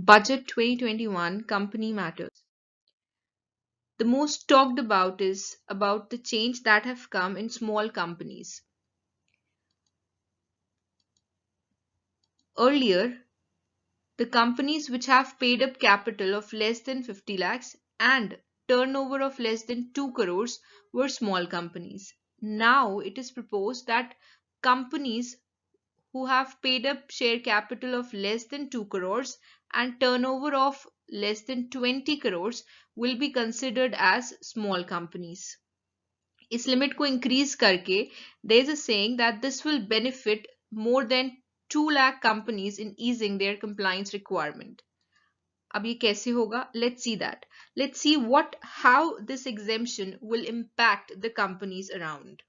Budget 2021 Company Matters. The most talked about is about the change that have come in small companies. Earlier, the companies which have paid up capital of less than 50 lakhs and turnover of less than 2 crores were small companies. Now it is proposed that companies who have paid up share capital of less than 2 crores and turnover of less than 20 crores will be considered as small companies. इस limit को increase करके there is a saying that this will benefit more than 2 lakh companies in easing their compliance requirement. अब ये कैसे होगा? Let's see that. Let's see how this exemption will impact the companies around.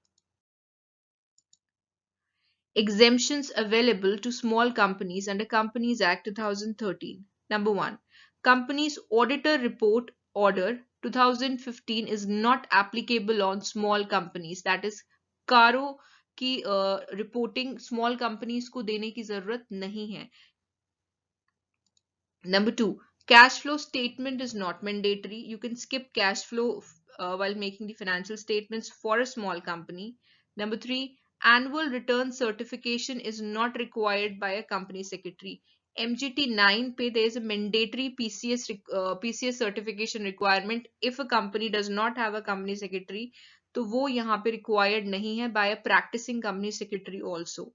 Exemptions available to small companies under Companies Act 2013. Number 1. Companies Auditor Report Order 2015 is not applicable on small companies. That is, कारो की reporting small companies को देने की जरूरत नहीं है. Number 2. Cash flow statement is not mandatory. You can skip cash flow while making the financial statements for a small company. Number 3. Annual return certification is not required by a company secretary. MGT 9 पे there is a mandatory PCS certification requirement if a company does not have a company secretary. तो वो यहाँ पे required नहीं है by a practicing company secretary also.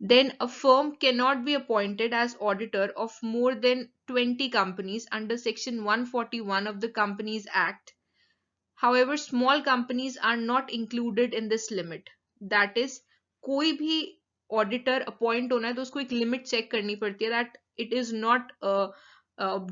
Then a firm cannot be appointed as auditor of more than 20 companies under Section 141 of the Companies Act. However, small companies are not included in this limit. That is, कोई भी auditor appoint होना है तो उसको एक limit check करनी पड़ती है that it is not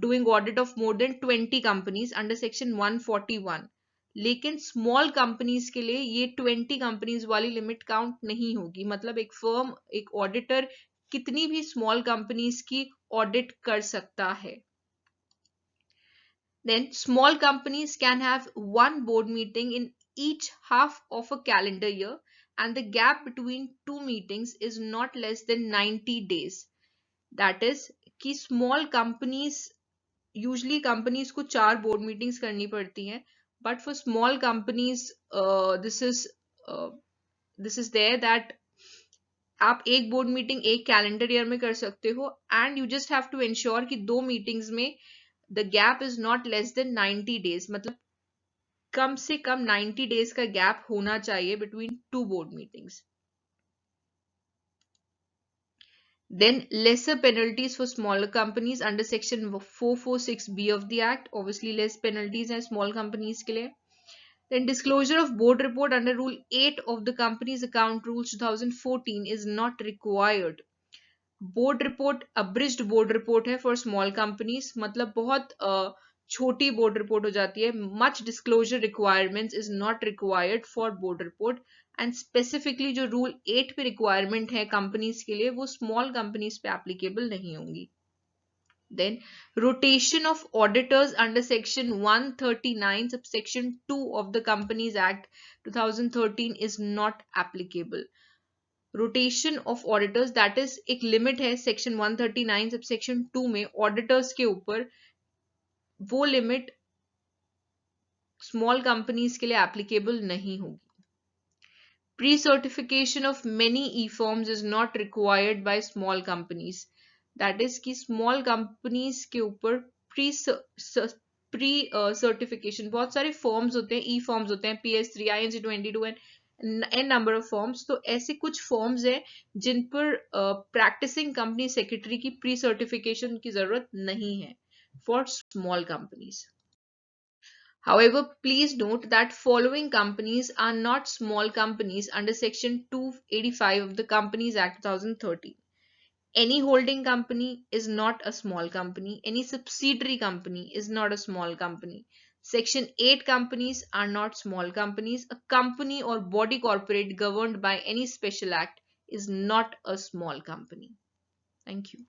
doing audit of more than 20 companies under Section 141. लेकिन स्मॉल कंपनीज के लिए ये 20 कंपनीज वाली लिमिट काउंट नहीं होगी. मतलब एक फर्म, एक ऑडिटर कितनी भी स्मॉल कंपनीज की ऑडिट कर सकता है. Then small companies can have one board meeting in each half of a calendar year and the gap between two meetings is not less than 90 days. That is कि small companies usually companies को 4 board meetings करनी पड़ती हैं, but for small companies uh, this is there that आप एक board meeting एक calendar year में कर सकते हो and you just have to ensure कि 2 मीटिंग्स में the gap is not less than 90 days. मतलब कम से कम 90 डेज का गैप होना चाहिए between 2 board meetings. Then lesser penalties for smaller companies under section 446B of the act. Obviously less penalties हैं small companies के लिए. Then disclosure of board report under rule 8 of the company's account rules 2014 is not required. Board report abridged board report है for small companies. मतलब बहुत छोटी board report हो जाती है. Much disclosure requirements is not required for board report and specifically जो rule 8 पे requirement है कंपनीज के लिए वो स्मॉल कंपनीज पे एप्लीकेबल नहीं होंगी. Then rotation of auditors under section 139 subsection 2 of the Companies Act 2013 is not applicable. Rotation of auditors that is एक लिमिट है सेक्शन 139 सब सेक्शन 2 में ऑडिटर्स के ऊपर. वो लिमिट स्मॉल कंपनीज के लिए एप्लीकेबल नहीं होगी. Pre certification of many E forms is not required by small companies. That is कि स्मॉल कंपनीज के ऊपर प्री सर्टिफिकेशन बहुत सारे फॉर्म्स होते हैं, ई फॉर्म्स होते हैं, PS3 INC 22 n number of forms. तो ऐसे कुछ फॉर्म्स हैं जिन पर प्रैक्टिसिंग कंपनी सेक्रेटरी की प्री सर्टिफिकेशन की जरूरत नहीं है for small companies. However, please note that following companies are not small companies under section 285 of the Companies Act 2013. Any holding company is not a small company. Any subsidiary company is not a small company. Section 8 companies are not small companies. A company or body corporate governed by any special act is not a small company. Thank you.